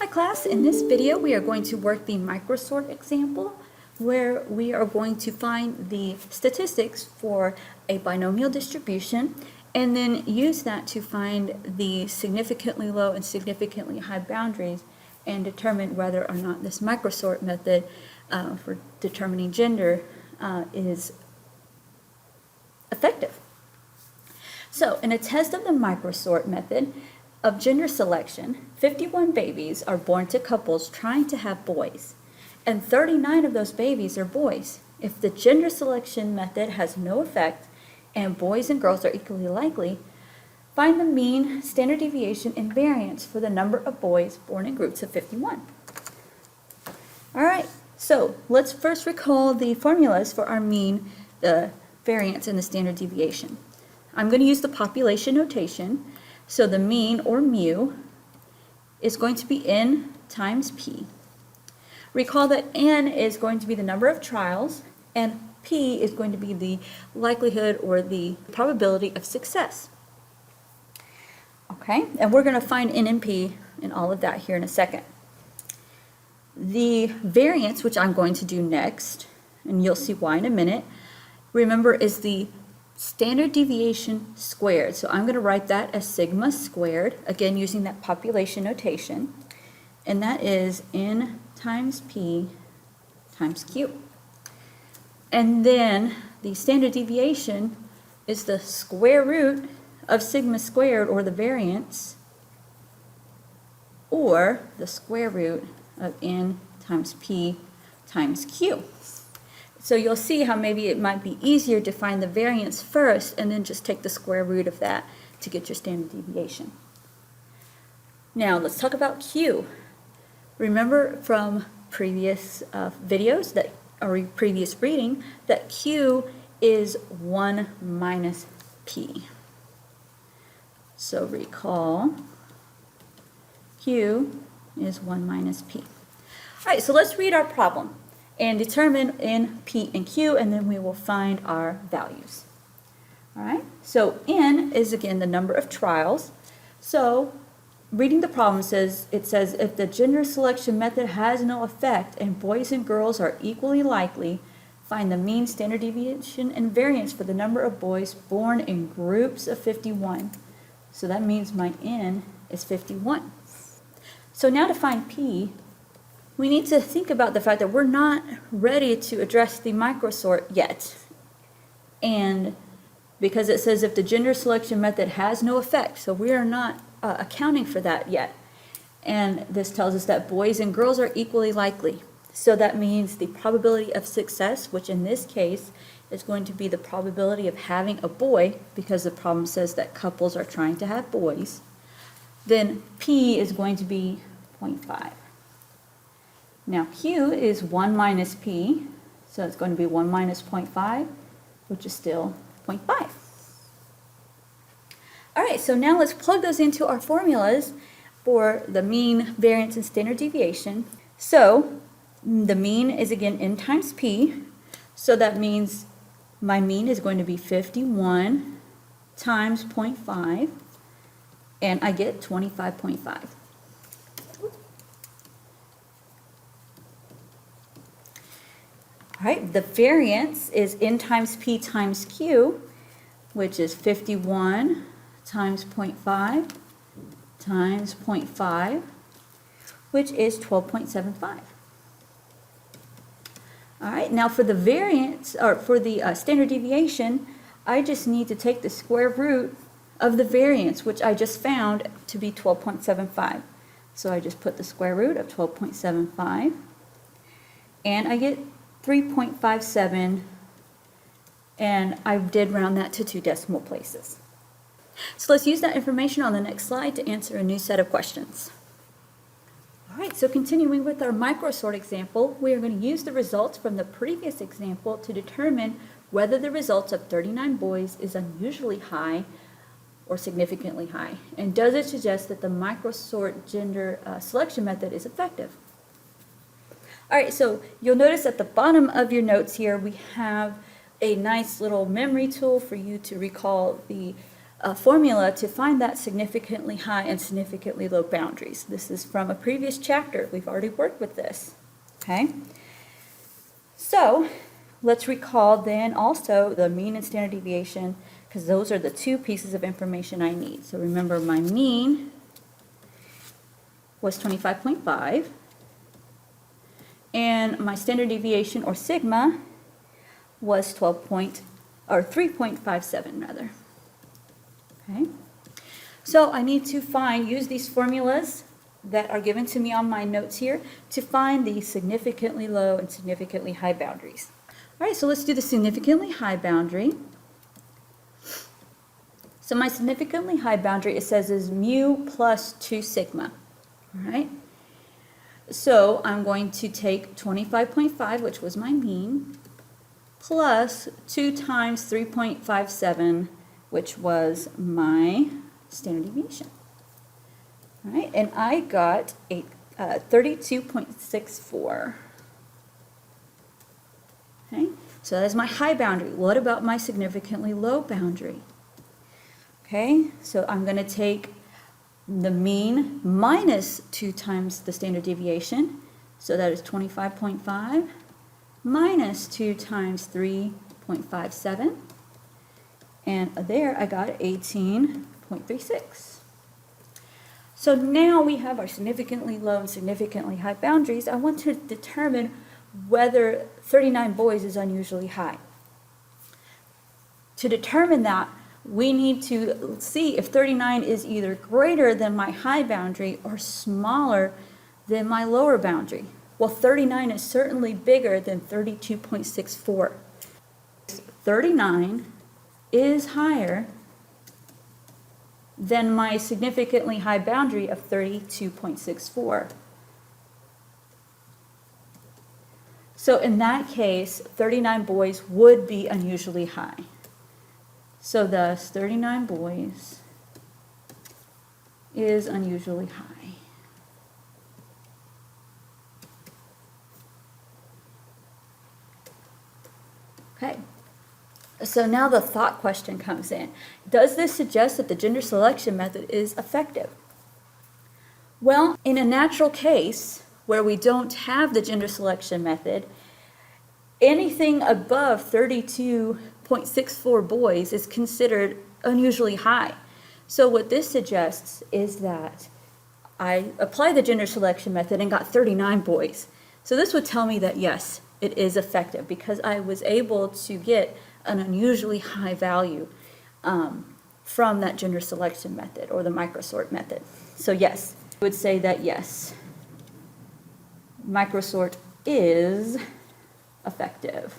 Hi class, in this video we are going to work the MicroSort example where we are going to find the statistics for a binomial distribution and then use that to find the significantly low and significantly high boundaries and determine whether or not this MicroSort method for determining gender is effective. So in a test of the MicroSort method of gender selection, 51 babies are born to couples trying to have boys, and 39 of those babies are boys. If the gender selection method has no effect and boys and girls are equally likely, find the mean, standard deviation, and variance for the number of boys born in groups of 51. All right, so let's first recall the formulas for our mean, the variance, and the standard deviation. I'm going to use the population notation. So the mean, or mu, is going to be n times p. Recall that n is going to be the number of trials, and p is going to be the likelihood or the probability of success. Okay, and we're going to find n and p and all of that here in a second. The variance, which I'm going to do next, and you'll see why in a minute, remember is the standard deviation squared. So I'm going to write that as sigma squared, again using that population notation, and that is n times p times q. And then the standard deviation is the square root of sigma squared, or the variance, or the square root of n times p times q. So you'll see how maybe it might be easier to find the variance first and then just take the square root of that to get your standard deviation. Now let's talk about Q. Remember from previous videos that, or previous reading, that Q is 1 minus P. So recall Q is 1 minus P. All right, so let's read our problem and determine n, p, and q, and then we will find our values. All right, so n is again the number of trials. So reading the problem it says if the gender selection method has no effect and boys and girls are equally likely, find the mean, standard deviation, and variance for the number of boys born in groups of 51. So that means my n is 51. So now to find p, we need to think about the fact that we're not ready to address the MicroSort yet. And because it says if the gender selection method has no effect, so we are not accounting for that yet. And this tells us that boys and girls are equally likely. So that means the probability of success, which in this case is going to be the probability of having a boy, because the problem says that couples are trying to have boys, then p is going to be 0.5. Now q is 1 minus p, so it's going to be 1 minus 0.5, which is still 0.5. All right, so now let's plug those into our formulas for the mean, variance, and standard deviation. So the mean is again n times p, so that means my mean is going to be 51 times 0.5, and I get 25.5. All right, the variance is n times p times q, which is 51 times 0.5 times 0.5, which is 12.75. All right, now for the variance, or for the standard deviation, I just need to take the square root of the variance, which I just found to be 12.75. So I just put the square root of 12.75, and I get 3.57, and I did round that to 2 decimal places. So let's use that information on the next slide to answer a new set of questions. All right, so continuing with our MicroSort example, we are going to use the results from the previous example to determine whether the results of 39 boys is unusually high or significantly high, and does it suggest that the MicroSort gender selection method is effective. All right, so you'll notice at the bottom of your notes here we have a nice little memory tool for you to recall the formula to find that significantly high and significantly low boundaries. This is from a previous chapter. We've already worked with this. Okay? So let's recall then also the mean and standard deviation, because those are the two pieces of information I need. So remember, my mean was 25.5, and my standard deviation, or sigma, was 3.57 rather. Okay, so I need to use these formulas that are given to me on my notes here to find the significantly low and significantly high boundaries. All right, so let's do the significantly high boundary. So my significantly high boundary, it says, is mu plus 2 sigma. All right, so I'm going to take 25.5, which was my mean, plus 2 times 3.57, which was my standard deviation. All right, and I got a 32.64. Okay, so that is my high boundary. What about my significantly low boundary? Okay, so I'm going to take the mean minus 2 times the standard deviation. So that is 25.5 minus 2 times 3.57. And there I got 18.36. So now we have our significantly low and significantly high boundaries. I want to determine whether 39 boys is unusually high. To determine that, we need to see if 39 is either greater than my high boundary or smaller than my lower boundary. Well, 39 is certainly bigger than 32.64. 39 is higher than my significantly high boundary of 32.64. So in that case, 39 boys would be unusually high. So thus, 39 boys is unusually high. Okay. So now the thought question comes in. Does this suggest that the gender selection method is effective? Well, in a natural case where we don't have the gender selection method, anything above 32.64 boys is considered unusually high. So what this suggests is that I applied the gender selection method and got 39 boys. So this would tell me that yes, it is effective because I was able to get an unusually high value from that gender selection method or the MicroSort method. So yes, I would say that yes, MicroSort is effective.